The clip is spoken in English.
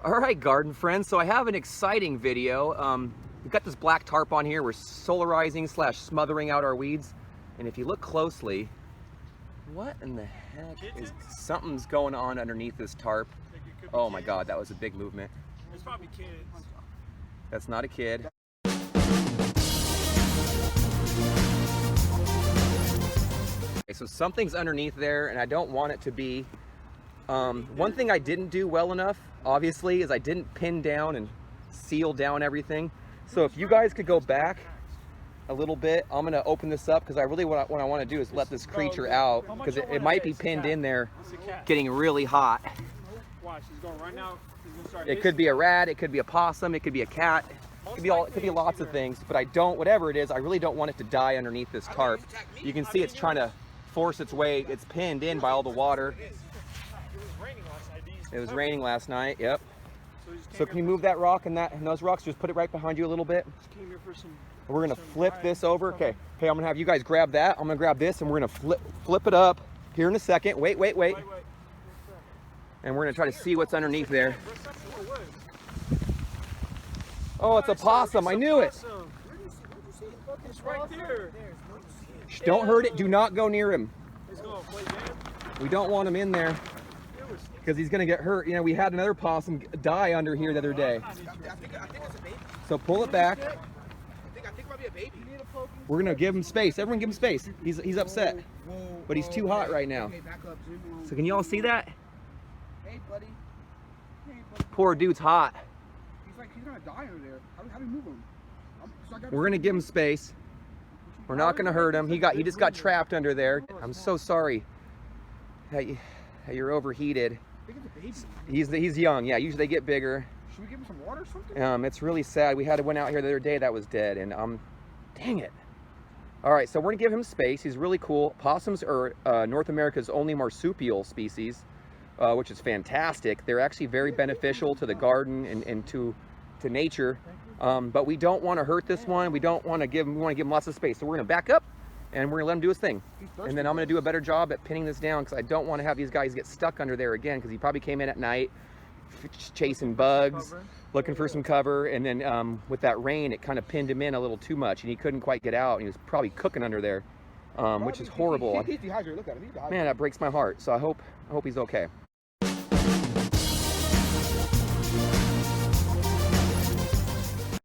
All right, garden friends, so I have an exciting video. We've got this black tarp on here. We're solarizing / smothering out our weeds. And if you look closely, what in the heck is something's going on underneath this tarp? Oh my God, that was a big movement. It's probably kids. That's not a kid. Okay, so something's underneath there and I don't want it to be. One thing I didn't do well enough, obviously, is I didn't pin down and seal down everything. So if you guys could go back a little bit, I'm gonna open this up because I really what I want to do is let this creature out because it might be pinned in there, getting really hot. Watch, he's going right now. It could be a rat, it could be a possum, it could be a cat, it could be lots of things. But I don't, whatever it is, I really don't want it to die underneath this tarp. You can see it's trying to force its way. It's pinned in by all the water. It was raining last night, yep. So can you move that rock and those rocks? Just put it right behind you a little bit. We're gonna flip this over. Okay, I'm gonna have you guys grab that. I'm gonna grab this and we're gonna flip it up here in a second. Wait. And we're gonna try to see what's underneath there. Oh, it's a possum, I knew it. It's right there. Shh, don't hurt it, do not go near him. We don't want him in there because he's gonna get hurt. You know, we had another possum die under here the other day. I think it's a baby. So pull it back. I think it might be a baby. We're gonna give him space. Everyone give him space. He's upset, but he's too hot right now. Okay, back up. So can you all see that? Hey, buddy. Hey, buddy. Poor dude's hot. He's gonna die under there. How do we move him? We're gonna give him space. We're not gonna hurt him. He just got trapped under there. I'm so sorry. Hey, you're overheated. I think it's a baby. He's young. Yeah, usually they get bigger. Should we give him some water or something? It's really sad. We had one out here the other day that was dead, and dang it. All right, so we're gonna give him space. He's really cool. Possums are North America's only marsupial species, which is fantastic. They're actually very beneficial to the garden and to nature. But we don't want to hurt this one. We want to give him lots of space. So we're gonna back up and we're gonna let him do his thing. And then I'm gonna do a better job at pinning this down because I don't want to have these guys get stuck under there again because he probably came in at night chasing bugs, looking for some cover, and then with that rain it kind of pinned him in a little too much and he couldn't quite get out and he was probably cooking under there, which is horrible. He's dehydrated. Look at him. He's dehydrated. Man, that breaks my heart. So I hope he's okay.